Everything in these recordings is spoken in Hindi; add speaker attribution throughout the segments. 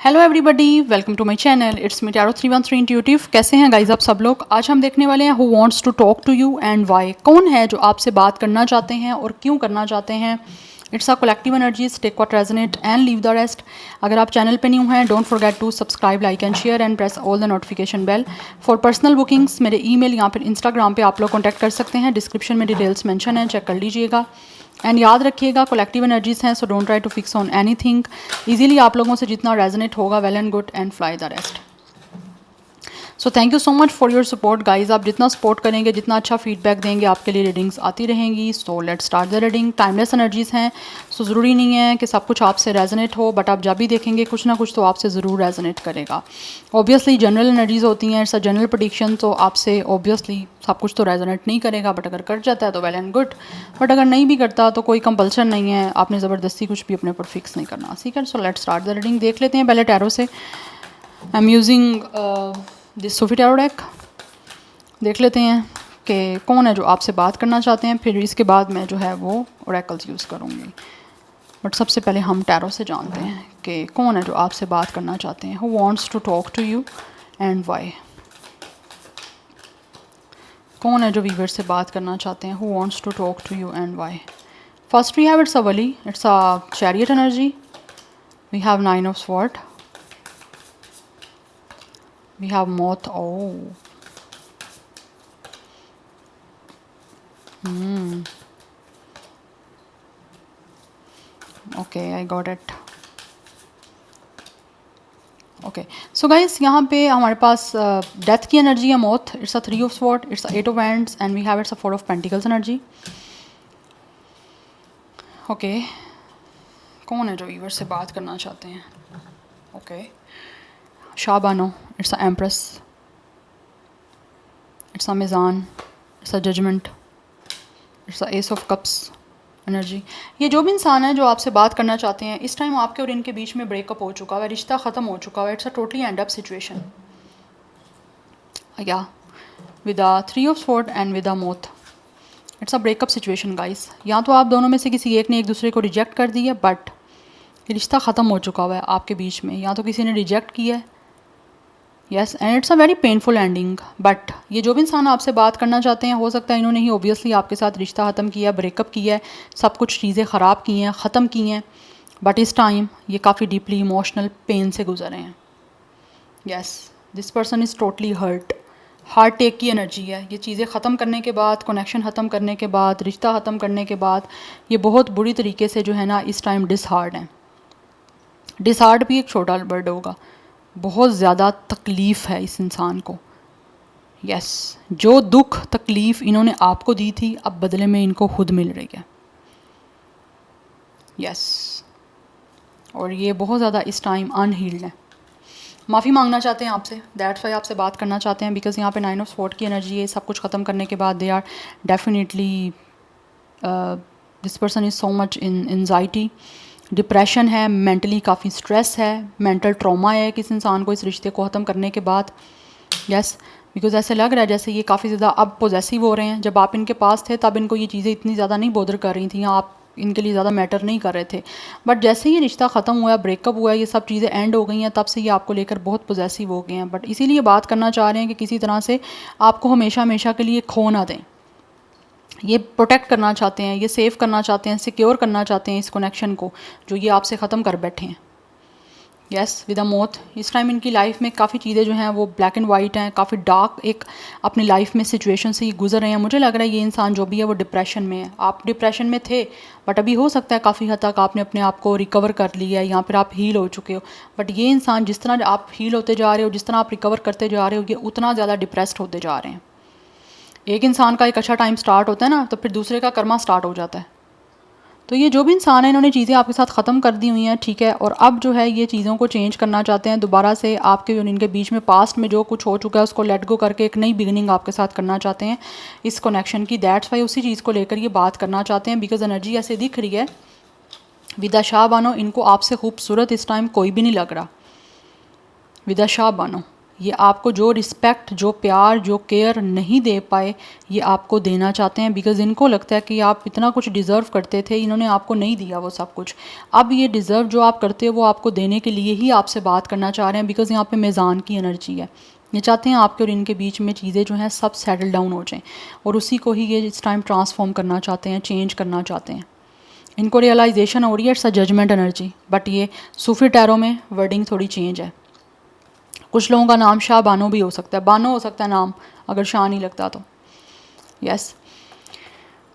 Speaker 1: Hello everybody, welcome to my channel. It's me tarot 313 intuitive. कैसे हैं गाइज आप सब लोग? आज हम देखने वाले हैं who wants to talk to you and why. कौन है जो आपसे बात करना चाहते हैं और क्यों करना चाहते हैं। It's a collective energies, take what resonate and leave the rest. अगर आप चैनल पे न्यू हैं, don't forget to subscribe, like and share and press all the notification bell. For personal bookings मेरे ईमेल या फिर इंस्टाग्राम पे आप लोग कॉन्टैक्ट कर सकते हैं। डिस्क्रिप्शन में डिटेल्स मेंशन है, चेक कर लीजिएगा। एंड याद रखिएगा कलेक्टिव एनर्जीज हैं, so don't try to fix on anything. Easily आप लोगों से जितना रेजोनेट होगा well and good and fly the rest. So thank you so much for your support guys. आप जितना सपोर्ट करेंगे, जितना अच्छा फीडबैक देंगे, आपके लिए रीडिंग्स आती रहेंगी। So let's start the reading. Timeless energies हैं, सो ज़रूरी नहीं है कि सब कुछ आपसे रेजोनेट हो, बट आप जब भी देखेंगे कुछ ना कुछ तो आपसे ज़रूर रेजोनेट करेगा। ऑब्वियसली जनरल एनर्जीज़ होती हैं, इट्स अ जनरल प्रेडिक्शन, तो आपसे ऑब्वियसली सब कुछ तो रेजोनेट नहीं करेगा, बट अगर कर जाता है तो वेल एंड गुड। बट अगर नहीं भी करता तो कोई कंपल्सन नहीं है, आपने ज़बरदस्ती कुछ भी अपने ऊपर फिक्स नहीं करना, ठीक है। So let's start the reading. देख लेते हैं पहले टैरो से। I am using this Sophie tarot deck. देख लेते हैं कि कौन है जो आपसे बात करना चाहते हैं, फिर इसके बाद मैं जो है वो ओरेकल्स यूज़ करूँगी। बट सबसे पहले हम टैरो से जानते हैं कि कौन है जो आपसे बात करना चाहते हैं। Who wants to talk to you and why. कौन है जो वीवर से बात करना चाहते हैं। Who wants to talk to you and why. First we have it's a wheel, it's a chariot energy. We have 9 of sword, we have मौत। Oh okay, I got it. Okay so guys, यहाँ पे हमारे पास डेथ की एनर्जी है, मौत। It's a 3 of sword, it's a 8 of hands and we have it's a 4 of pentacles energy. Okay, कौन है जो वीवर से बात करना चाहते हैं। ओके, शाबानो, it's a empress, it's a मिजान, it's a judgement, it's a ace of cups energy. ये जो भी इंसान है जो आपसे बात करना चाहते हैं, इस टाइम आपके और इनके बीच में ब्रेकअप हो चुका है, रिश्ता ख़त्म हो चुका है। It's a totally end up situation. या with a 3 of sword and with a मौत, it's a breakup situation guys. या तो आप दोनों में से किसी एक ने एक दूसरे को रिजेक्ट कर दिया, बट रिश्ता ख़त्म हो चुका हुआ है आपके बीच में। या तो किसी ने रिजेक्ट किया है, yes, and it's a very painful ending. But ये जो भी इंसान आपसे बात करना चाहते हैं, हो सकता है इन्होंने ही ऑब्वियसली आपके साथ रिश्ता ख़त्म किया, ब्रेकअप किया है, सब कुछ चीज़ें ख़राब की हैं, ख़त्म की हैं। बट इस टाइम ये काफ़ी डीपली इमोशनल पेन से गुजरे हैं। Yes, this person is totally hurt. Heart take की एनर्जी है। ये चीज़ें ख़त्म करने के बाद, कनेक्शन ख़त्म करने के बाद, रिश्ता ख़त्म करने के बाद, ये बहुत बुरी तरीके से जो है ना इस टाइम डिसहार्ड हैं। डिसहार्ड भी एक छोटा वर्ड होगा। बहुत ज़्यादा तकलीफ़ है इस इंसान को। यस, जो दुख तकलीफ़ इन्होंने आपको दी थी, अब बदले में इनको खुद मिल रही है। यस, और ये बहुत ज़्यादा इस टाइम अनहील्ड है। माफ़ी मांगना चाहते हैं आपसे, दैट्स वाई आपसे बात करना चाहते हैं, बिकॉज यहाँ पे 9 ऑफ स्वॉर्ड की एनर्जी है। सब कुछ ख़त्म करने के बाद they are definitely, this person is so much in anxiety, depression है, मेंटली काफ़ी स्ट्रेस है, मेंटल ट्रॉमा है किस इंसान को इस रिश्ते को ख़त्म करने के बाद। यस, बिकॉज ऐसे लग रहा है जैसे ये काफ़ी ज़्यादा अब पॉजेसिव हो रहे हैं। जब आप इनके पास थे तब इनको ये चीज़ें इतनी ज़्यादा नहीं बोदर कर रही थी, या आप इनके लिए ज़्यादा मैटर नहीं कर रहे थे। बट जैसे ही रिश्ता ख़त्म हुआ है, ब्रेकअप हुआ है, ये सब चीज़ें एंड हो गई हैं, तब से ये आपको लेकर बहुत पॉजेसिव हो गए हैं। बट इसीलिए बात करना चाह रहे हैं कि किसी तरह से आपको हमेशा हमेशा के लिए खो ना दें। ये प्रोटेक्ट करना चाहते हैं, ये सेव करना चाहते हैं, सिक्योर करना चाहते हैं इस कनेक्शन को जो ये आपसे ख़त्म कर बैठे हैं। यस, विद अ मौत, इस टाइम इनकी लाइफ में काफ़ी चीज़ें जो हैं वो ब्लैक एंड वाइट हैं, काफ़ी डार्क एक अपनी लाइफ में सिचुएशन से ही गुजर रहे हैं। मुझे लग रहा है ये इंसान जो भी है वो डिप्रेशन में है। आप डिप्रेशन में थे, बट अभी हो सकता है काफ़ी हद तक आपने अपने आप को रिकवर कर लिया है, या फिर आप हील हो चुके हो। बट ये इंसान जिस तरह आप हील होते जा रहे हो, जिस तरह आप रिकवर करते जा रहे हो, ये उतना ज़्यादा डिप्रेस्ड होते जा रहे हैं। एक इंसान का एक अच्छा टाइम स्टार्ट होता है ना, तो फिर दूसरे का कर्मा स्टार्ट हो जाता है। तो ये जो भी इंसान है, इन्होंने चीज़ें आपके साथ ख़त्म कर दी हुई हैं, ठीक है। और अब जो है ये चीज़ों को चेंज करना चाहते हैं दोबारा से। आपके और इनके बीच में पास्ट में जो कुछ हो चुका है उसको लेट गो करके एक नई बिगिनिंग आपके साथ करना चाहते हैं इस कनेक्शन की। दैट्स वाई उसी चीज़ को लेकर ये बात करना चाहते हैं, बिकॉज एनर्जी ऐसे दिख रही है। विदा शाह बानो, इनको आपसे खूबसूरत इस टाइम कोई भी नहीं लग रहा। विदा शाह बानो, ये आपको जो रिस्पेक्ट, जो प्यार, जो केयर नहीं दे पाए, ये आपको देना चाहते हैं, बिकॉज़ इनको लगता है कि आप इतना कुछ डिज़र्व करते थे, इन्होंने आपको नहीं दिया वो सब कुछ। अब ये डिज़र्व जो आप करते हो वो आपको देने के लिए ही आपसे बात करना चाह रहे हैं, बिकॉज़ यहाँ पे मीज़ान की एनर्जी है। ये चाहते हैं आपके और इनके बीच में चीज़ें जो हैं सब सेटल डाउन हो जाएं, और उसी को ही ये इस टाइम ट्रांसफॉर्म करना चाहते हैं, चेंज करना चाहते हैं। इनको रियलाइजेशन हो रही है, it's a judgement energy, but ये सूफी टैरो में वर्डिंग थोड़ी चेंज है। कुछ लोगों का नाम शाह बानो भी हो सकता है, बानो हो सकता है नाम, अगर शाह नहीं लगता तो। यस,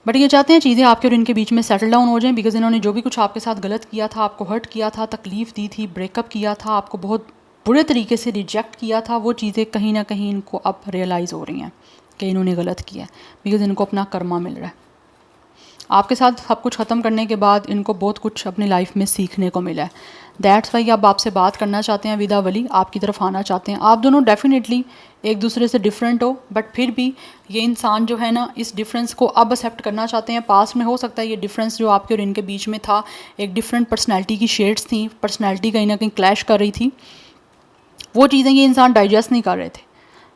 Speaker 1: बट ये चाहते हैं चीज़ें आपके और इनके बीच में सेटल डाउन हो जाएं, बिकॉज इन्होंने जो भी कुछ आपके साथ गलत किया था, आपको हर्ट किया था, तकलीफ़ दी थी, ब्रेकअप किया था, आपको बहुत बुरे तरीके से रिजेक्ट किया था, वो चीज़ें कहीं ना कहीं इनको अब रियलाइज़ हो रही हैं कि इन्होंने गलत किया है, बिकॉज इनको अपना कर्मा मिल रहा है। आपके साथ सब कुछ ख़त्म करने के बाद इनको बहुत कुछ अपनी लाइफ में सीखने को मिला है। दैट्स वाई अब आपसे बात करना चाहते हैं, विदा वली आपकी तरफ आना चाहते हैं। आप दोनों डेफिनेटली एक दूसरे से डिफरेंट हो, बट फिर भी ये इंसान जो है ना, इस डिफरेंस को अब एक्सेप्ट करना चाहते हैं। पास्ट में हो सकता है ये डिफरेंस जो आपके और इनके बीच में था, एक डिफरेंट पर्सनैलिटी की शेड्स थी, पर्सनैलिटी कहीं ना कहीं क्लैश कर रही थी, वो चीज़ें ये इंसान डाइजेस्ट नहीं कर रहे थे,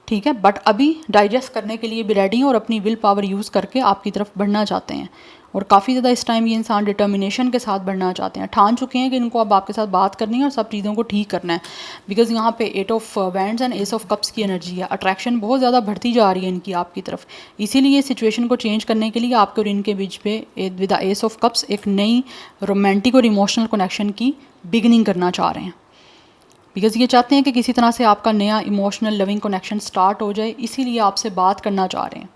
Speaker 1: ठीक है। बट अभी डाइजेस्ट करने के लिए भी रेडी हैं और अपनी विल पावर यूज़ करके आपकी तरफ बढ़ना चाहते हैं, और काफ़ी ज़्यादा इस टाइम ये इंसान डिटर्मिनेशन के साथ बढ़ना चाहते हैं। ठान चुके हैं कि इनको अब आपके साथ बात करनी है और सब चीज़ों को ठीक करना है, बिकॉज यहाँ पे 8 of wands and S of cups की एनर्जी है। अट्रैक्शन बहुत ज़्यादा बढ़ती जा रही है इनकी आपकी तरफ, इसीलिए सिचुएशन को चेंज करने के लिए आपके और इनके बीच पे with the S of cups एक नई रोमांटिक और इमोशनल कनेक्शन की बिगनिंग करना चाह रहे हैं, बिकॉज ये चाहते हैं कि किसी तरह से आपका नया इमोशनल लविंग कनेक्शन स्टार्ट हो जाए, इसीलिए आपसे बात करना चाह रहे हैं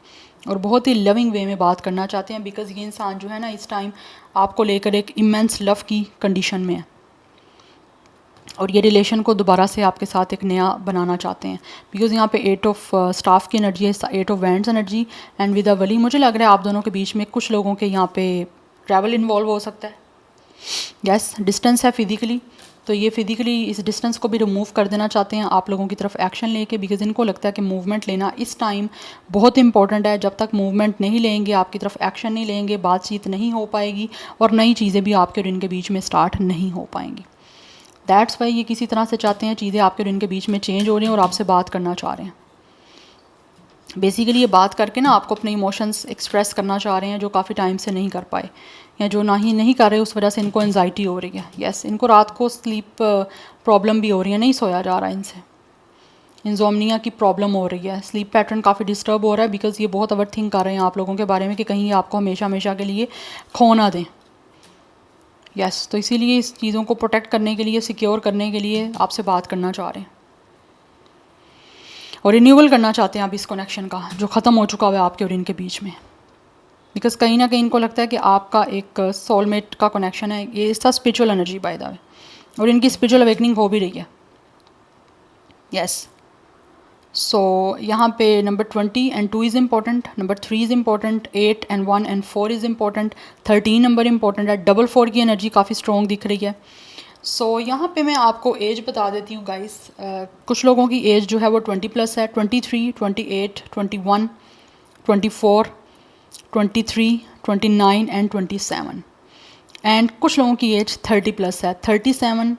Speaker 1: और बहुत ही लविंग वे में बात करना चाहते हैं, बिकॉज ये इंसान जो है ना, इस टाइम आपको लेकर एक इमेंस लव की कंडीशन में है, और ये रिलेशन को दोबारा से आपके साथ एक नया बनाना चाहते हैं, बिकॉज यहाँ पे 8 ऑफ स्टाफ की एनर्जी है, 8 of wands energy and with a wheel. मुझे लग रहा है आप दोनों के बीच में कुछ लोगों के यहाँ पे ट्रैवल इन्वॉल्व हो सकता है। यस, डिस्टेंस है फिजिकली, तो ये फिजिकली इस डिस्टेंस को भी रिमूव कर देना चाहते हैं आप लोगों की तरफ एक्शन लेके, बिकॉज इनको लगता है कि मूवमेंट लेना इस टाइम बहुत इंपॉर्टेंट है। जब तक मूवमेंट नहीं लेंगे, आपकी तरफ एक्शन नहीं लेंगे, बातचीत नहीं हो पाएगी और नई चीज़ें भी आपके और इनके बीच में स्टार्ट नहीं हो पाएंगी। दैट्स वाई ये किसी तरह से चाहते हैं चीज़ें आपके और इनके बीच में चेंज हो रही हैं और आपसे बात करना चाह रहे हैं। बेसिकली ये बात करके ना आपको अपने इमोशंस एक्सप्रेस करना चाह रहे हैं, जो काफ़ी टाइम से नहीं कर पाए या जो नहीं कर रहे, उस वजह से इनको एनजाइटी हो रही है। यस, इनको रात को स्लीप प्रॉब्लम भी हो रही है, नहीं सोया जा रहा इनसे, इंजोमनिया की प्रॉब्लम हो रही है, स्लीप पैटर्न काफ़ी डिस्टर्ब हो रहा है, बिकॉज ये बहुत ओवर थिंक कर रहे हैं आप लोगों के बारे में कि कहीं आपको हमेशा हमेशा के लिए खो ना दें। यस, तो इसीलिए इस चीज़ों को प्रोटेक्ट करने के लिए, सिक्योर करने के लिए आपसे बात करना चाह रहे हैं और रिन्यूअल करना चाहते हैं आप इस कनेक्शन का जो ख़त्म हो चुका हुआ है आपके और इनके बीच में, बिकॉज कहीं ना कहीं इनको लगता है कि आपका एक सोलमेट का कनेक्शन है। ये इसका spiritual energy by the way, और इनकी स्पिरिचुअल अवेकनिंग हो भी रही है। यस, सो यहाँ पे number 20 and 2 is important, number 3 is important, 8 and 1 and 4 is important, 13 number important है, डबल 4 की एनर्जी काफ़ी स्ट्रॉन्ग दिख रही है। सो यहाँ पे मैं आपको एज बता देती हूँ गाइस। कुछ लोगों की एज जो है वो 20+ है, 23, 28, 21, 24, 23, 29 एंड 27, एंड कुछ लोगों की एज 30+ है, 37,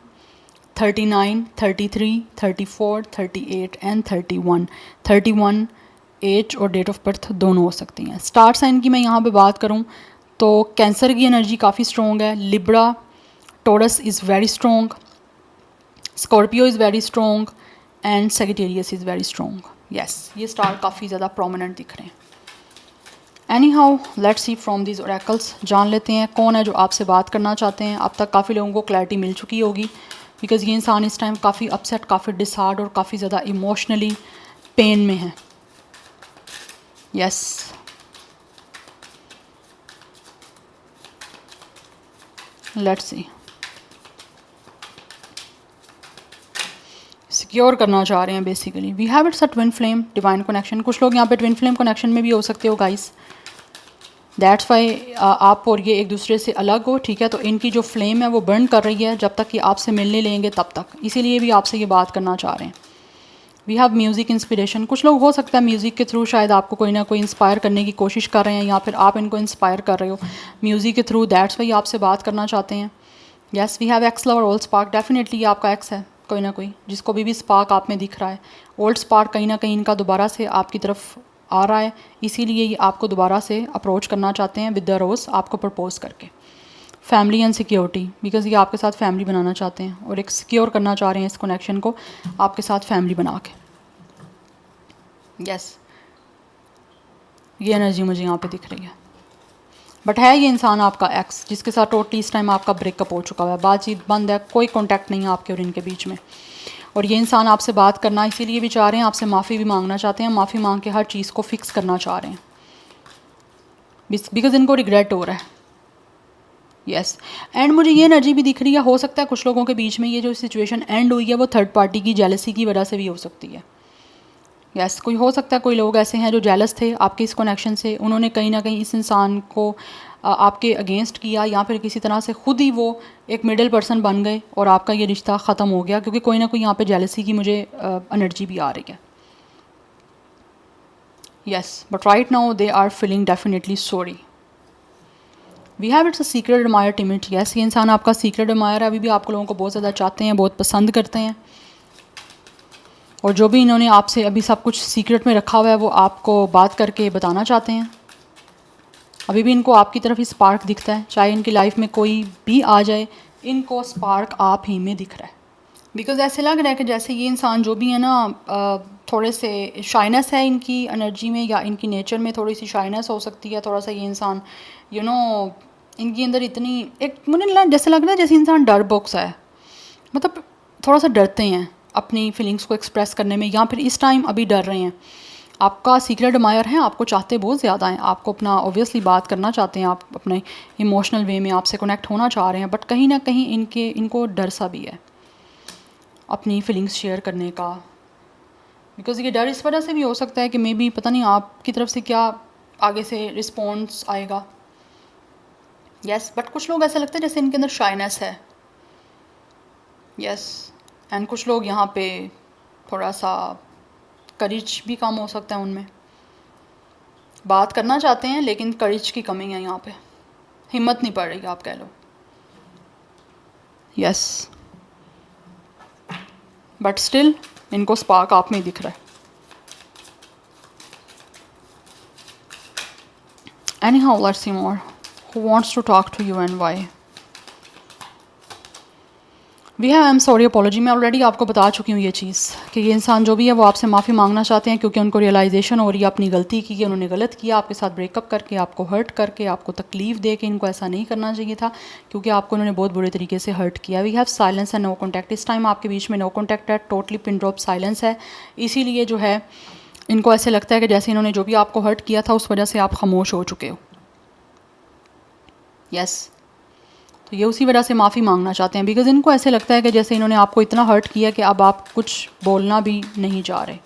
Speaker 1: 39, 33, 34, 38 एंड 31। 31 एज और डेट ऑफ बर्थ दोनों हो सकती हैं। स्टार साइन की मैं यहाँ पे बात करूँ तो कैंसर की एनर्जी काफ़ी स्ट्रॉन्ग है, Libra, Taurus is very strong, Scorpio is very strong and Sagittarius is very strong. Yes, ये स्टार काफ़ी ज़्यादा प्रोमिनेंट दिख रहे हैं। Anyhow, let's see from these oracles, जान लेते हैं कौन है जो आपसे बात करना चाहते हैं। अब तक काफ़ी लोगों को क्लैरिटी मिल चुकी होगी, बिकॉज ये इंसान इस टाइम काफ़ी अपसेट, काफ़ी डिसहार्ड और काफ़ी ज़्यादा इमोशनली पेन में है। यस, लेट्स सी, सिक्योर करना चाह रहे हैं basically. We have it's a twin flame divine connection. कुछ लोग यहाँ पे ट्विन फ्लेम कनेक्शन में भी हो सकते हो गाइस, दैट्स वाई आप और ये एक दूसरे से अलग हो, ठीक है। तो इनकी जो फ्लेम है वो बर्न कर रही है जब तक कि आपसे मिलने लेंगे तब तक, इसीलिए भी आपसे ये बात करना चाह रहे हैं। We have music inspiration. कुछ लोग हो सकता है म्यूज़िक के थ्रू शायद आपको कोई ना कोई इंस्पायर करने की कोशिश कर रहे हैं, या फिर आप इनको इंस्पायर कर रहे हो म्यूज़िक के थ्रू, दैट्स वाई आपसे बात करना चाहते हैं। Yes, we have ex lover all spark. Definitely ये आपका एक्स है, कोई ना कोई, जिसको भी स्पार्क आप में दिख रहा है, ओल्ड स्पार्क कहीं ना कहीं इनका दोबारा से आपकी तरफ आ रहा है, इसीलिए ये आपको दोबारा से अप्रोच करना चाहते हैं विद द रोज़, आपको प्रपोज करके। फैमिली एंड सिक्योरिटी, बिकॉज ये आपके साथ फैमिली बनाना चाहते हैं और एक सिक्योर करना चाह रहे हैं इस कनेक्शन को आपके साथ फैमिली बना के। यस, ये एनर्जी मुझे यहाँ पे दिख रही है। बट है ये इंसान आपका एक्स, जिसके साथ टोटली इस टाइम आपका ब्रेकअप हो चुका हुआ है, बातचीत बंद है, कोई कॉन्टैक्ट नहीं है आपके और इनके बीच में। और ये इंसान आपसे बात करना इसीलिए भी चाह रहे हैं, आपसे माफ़ी भी मांगना चाहते हैं, माफ़ी मांग के हर चीज़ को फिक्स करना चाह रहे हैं, बिकॉज इनको रिग्रेट हो रहा है। यस, एंड मुझे ये एनर्जी भी दिख रही है, हो सकता है कुछ लोगों के बीच में ये जो सिचुएशन एंड हुई है वो थर्ड पार्टी की जेलसी की वजह से भी हो सकती है। यस, कोई हो सकता है, कोई लोग ऐसे हैं जो जेलस थे आपके इस कनेक्शन से, उन्होंने कहीं ना कहीं इस इंसान को आपके अगेंस्ट किया, या फिर किसी तरह से खुद ही वो एक मिडिल पर्सन बन गए और आपका ये रिश्ता ख़त्म हो गया, क्योंकि कोई ना कोई यहाँ पे जेलसी की मुझे एनर्जी भी आ रही है। Yes, but right now they are feeling definitely sorry. We have it's a secret admirer timid. Yes, ये इंसान आपका सीक्रेट एडमायर है, अभी भी आप लोगों को बहुत ज़्यादा चाहते हैं, बहुत पसंद करते हैं, और जो भी इन्होंने आपसे अभी सब कुछ सीक्रेट में रखा हुआ है वो आपको बात करके बताना चाहते हैं। अभी भी इनको आपकी तरफ ही स्पार्क दिखता है, चाहे इनकी लाइफ में कोई भी आ जाए, इनको स्पार्क आप ही में दिख रहा है। बिकॉज ऐसे लग रहा है कि जैसे ये इंसान जो भी है ना, थोड़े से शाइनेस है इनकी एनर्जी में, या इनकी नेचर में थोड़ी सी शाइनेस हो सकती है, थोड़ा सा ये इंसान इनके अंदर इतनी एक मुझे जैसे लग रहा है जैसे इंसान डर बॉक्स है, मतलब थोड़ा सा डरते हैं अपनी फीलिंग्स को एक्सप्रेस करने में, या फिर इस टाइम अभी डर रहे हैं। आपका सीक्रेट एडमायर है, आपको चाहते बहुत ज़्यादा हैं, आपको अपना ऑब्वियसली बात करना चाहते हैं, आप अपने इमोशनल वे में आपसे कनेक्ट होना चाह रहे हैं, बट कहीं ना कहीं इनको डर सा भी है अपनी फीलिंग्स शेयर करने का। बिकॉज ये डर इस वजह से भी हो सकता है कि मे बी पता नहीं आपकी तरफ से क्या आगे से रिस्पॉन्स आएगा। यस, बट कुछ लोग ऐसा लगता है जैसे इनके अंदर शाइनेस है। यस, एंड कुछ लोग यहाँ पे थोड़ा सा करेज भी कम हो सकता है उनमें, बात करना चाहते हैं लेकिन करेज की कमी है यहाँ पे, हिम्मत नहीं पड़ रही आप कह लो। यस, बट स्टिल इनको स्पार्क आप में ही दिख रहा है। Anyhow, let's see more. Who wants to talk to you and why? We have, I am sorry, apology. मैं ऑलरेडी आपको बता चुकी हूँ ये चीज़ कि ये इंसान जो भी है वो आपसे माफ़ी मांगना चाहते हैं, क्योंकि उनको रियलाइजेशन हो रही है अपनी गलती की, कि उन्होंने गलत किया, आपके साथ ब्रेकअप करके, आपको हर्ट करके, आपको तकलीफ़ दे के। इनको ऐसा नहीं करना चाहिए था, क्योंकि आपको उन्होंने बहुत बुरे तरीके से हर्ट किया। We have silence and no contact. इस टाइम आपके बीच में नो कॉन्टैक्ट है, टोटली पिन ड्रॉप साइलेंस है। इसीलिए जो है इनको ऐसे लगता है कि जैसे इन्होंने जो भी आपको हर्ट किया था उस वजह से आप खामोश हो चुके हो। यस, तो ये उसी वजह से माफ़ी मांगना चाहते हैं, बिकॉज इनको ऐसे लगता है कि जैसे इन्होंने आपको इतना हर्ट किया कि अब आप कुछ बोलना भी नहीं चाह रहे,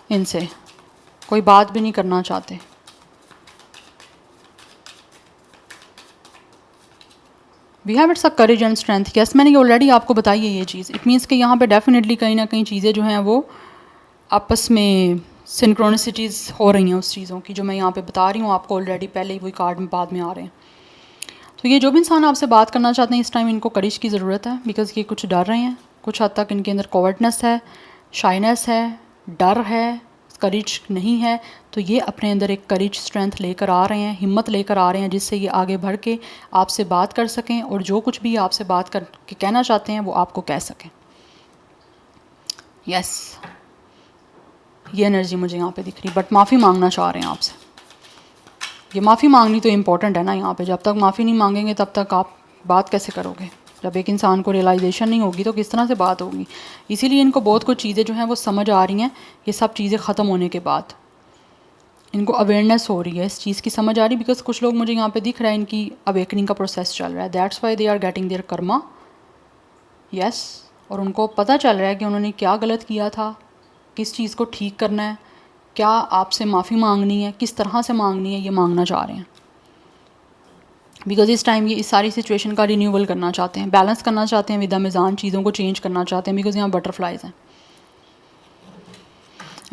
Speaker 1: इनसे कोई बात भी नहीं करना चाहते। We have it's a courage and strength. Yes, मैंने ये ऑलरेडी आपको बताई है ये चीज़। इट मीन्स कि यहाँ पे डेफिनेटली कहीं ना कहीं चीज़ें जो हैं वो आपस में सिंक्रोनिसिटीज़ हो रही हैं उस चीज़ों की, जो मैं यहाँ पे बता रही हूँ आपको ऑलरेडी, पहले ही वही कार्ड में बाद में आ रहे हैं। तो ये जो भी इंसान आपसे बात करना चाहते हैं इस टाइम, इनको करेज की ज़रूरत है, बिकॉज़ ये कुछ डर रहे हैं, कुछ हद तक इनके अंदर कॉवर्डनेस है, शाइनेस है, डर है, करेज नहीं है। तो ये अपने अंदर एक करेज स्ट्रेंथ लेकर आ रहे हैं, हिम्मत लेकर आ रहे हैं, जिससे ये आगे बढ़ के आपसे बात कर सकें और जो कुछ भी आपसे बात कर के कहना चाहते हैं वो आपको कह सकें। यस, ये एनर्जी मुझे यहाँ पे दिख रही, बट माफ़ी मांगना चाह रहे हैं आपसे। ये माफ़ी मांगनी तो इम्पॉर्टेंट है ना यहाँ पे, जब तक माफ़ी नहीं मांगेंगे तब तक आप बात कैसे करोगे? जब एक इंसान को रियलाइजेशन नहीं होगी तो किस तरह से बात होगी? इसीलिए इनको बहुत कुछ चीज़ें जो हैं वो समझ आ रही हैं, ये सब चीज़ें ख़त्म होने के बाद इनको अवेयरनेस हो रही है, इस चीज़ की समझ आ रही है। बिकॉज कुछ लोग मुझे यहाँ पे दिख रहा है इनकी अवेकनिंग का प्रोसेस चल रहा है, that's why they are getting their karma. Yes, और उनको पता चल रहा है कि उन्होंने क्या गलत किया था, किस चीज़ को ठीक करना है, क्या आपसे माफ़ी मांगनी है, किस तरह से मांगनी है, ये मांगना चाह रहे हैं। बिकॉज इस टाइम ये इस सारी सिचुएशन का रिन्यूअल करना चाहते हैं, बैलेंस करना चाहते हैं, विदा मिज़ान चीज़ों को चेंज करना चाहते हैं। बिकॉज यहाँ बटरफ्लाइज हैं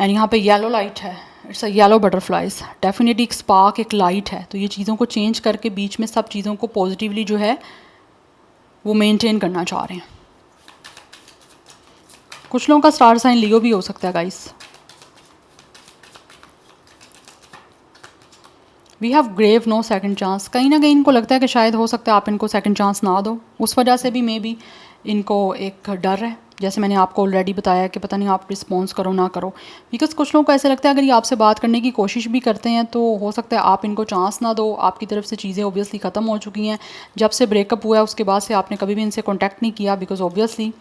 Speaker 1: एंड यहाँ पे येलो लाइट है, it's a yellow butterflies, definitely एक स्पार्क, एक लाइट है। तो ये चीज़ों को चेंज करके बीच में सब चीज़ों को पॉजिटिवली जो है वो मेनटेन करना चाह रहे हैं। कुछ लोगों का स्टार साइन लियो भी हो सकता है guys. We have grave no second chance. कहीं ना कहीं इनको लगता है कि शायद हो सकता है आप इनको सेकंड चांस ना दो, उस वजह से भी मे बी इनको एक डर है। जैसे मैंने आपको ऑलरेडी बताया कि पता नहीं आप रिस्पॉन्स करो ना करो, बिकॉज कुछ लोगों को ऐसे लगता है अगर ये आपसे बात करने की कोशिश भी करते हैं तो हो सकता है आप इनको चांस ना दो, आपकी तरफ से चीज़ें ऑब्वियसली ख़त्म हो चुकी हैं। जब से ब्रेकअप हुआ है उसके बाद से आपने कभी भी इनसे कॉन्टैक्ट नहीं किया, बिकॉज ऑब्वियसली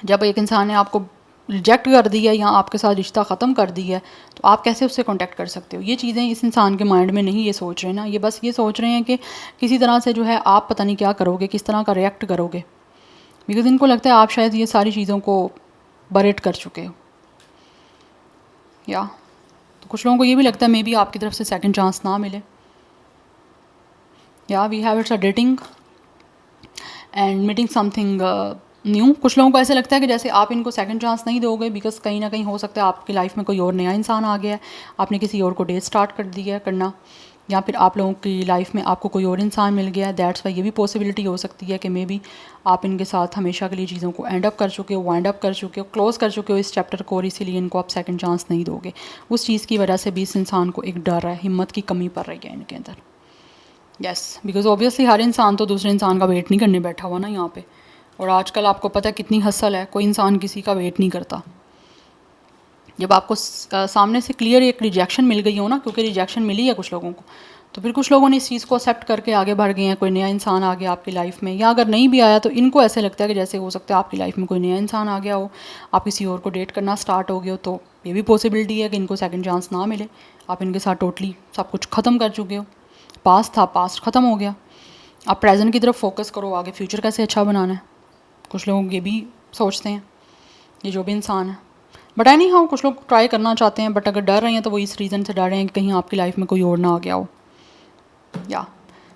Speaker 1: जब एक इंसान ने आपको रिजेक्ट कर दी है या आपके साथ रिश्ता ख़त्म कर दी है तो आप कैसे उससे कांटेक्ट कर सकते हो। ये चीज़ें इस इंसान के माइंड में नहीं ये सोच रहे ना, ये बस ये सोच रहे हैं कि किसी तरह से जो है आप पता नहीं क्या करोगे, किस तरह का रिएक्ट करोगे, बिकॉज इनको लगता है आप शायद ये सारी चीज़ों को बरेट कर चुके हो। या तो कुछ लोगों को ये भी लगता है मे बी आपकी तरफ से सेकंड चांस ना मिले। या we have it's a dating and meeting something new. कुछ लोगों को ऐसे लगता है कि जैसे आप इनको सेकंड चांस नहीं दोगे बिकॉज कहीं ना कहीं हो सकता है आपकी लाइफ में कोई और नया इंसान आ गया है, आपने किसी और को डेट स्टार्ट कर दिया है करना, या फिर आप लोगों की लाइफ में आपको कोई और इंसान मिल गया है। दैट्स वाई ये भी पॉसिबिलिटी हो सकती है कि मे बी आप इनके साथ हमेशा के लिए चीज़ों को एंड अप कर चुके हो, वाइंड अप कर चुके हो, क्लोज कर चुके हो इस चैप्टर को, और इसीलिए इनको आप सेकंड चांस नहीं दोगे। उस चीज़ की वजह से भी इस इंसान को एक डर है, हिम्मत की कमी पड़ रही है इनके अंदर। यस, बिकॉज ऑब्वियसली हर इंसान तो दूसरे इंसान का वेट नहीं करने बैठा हुआ ना यहाँ पे, और आजकल आपको पता है कितनी हसल है, कोई इंसान किसी का वेट नहीं करता। जब आपको सामने से क्लियर एक रिजेक्शन मिल गई हो ना, क्योंकि रिजेक्शन मिली है कुछ लोगों को, तो फिर कुछ लोगों ने इस चीज़ को एक्सेप्ट करके आगे बढ़ गए हैं, कोई नया इंसान आ गया आपकी लाइफ में, या अगर नहीं भी आया तो इनको ऐसे लगता है कि जैसे हो सकता है आपकी लाइफ में कोई नया इंसान आ गया हो, आप किसी और को डेट करना स्टार्ट हो गए हो, तो ये भी पॉसिबिलिटी है कि इनको सेकंड चांस ना मिले, आप इनके साथ टोटली सब कुछ ख़त्म कर चुके हो। पास्ट था, पास्ट ख़त्म हो गया, आप प्रेजेंट की तरफ फोकस करो, आगे फ्यूचर कैसे अच्छा बनाना है। कुछ लोग ये भी सोचते हैं, ये जो भी इंसान है। बट एनी हाउ कुछ लोग ट्राई करना चाहते हैं, बट अगर डर रहे हैं तो वो इस रीज़न से डर रहे हैं कि कहीं आपकी लाइफ में कोई और ना आ गया हो। या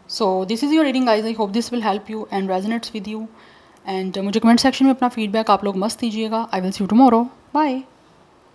Speaker 1: so this is your reading guys, I hope this will help you and resonates with you. And मुझे कमेंट सेक्शन में अपना फीडबैक आप लोग मस्त दीजिएगा। I will see you tomorrow, bye.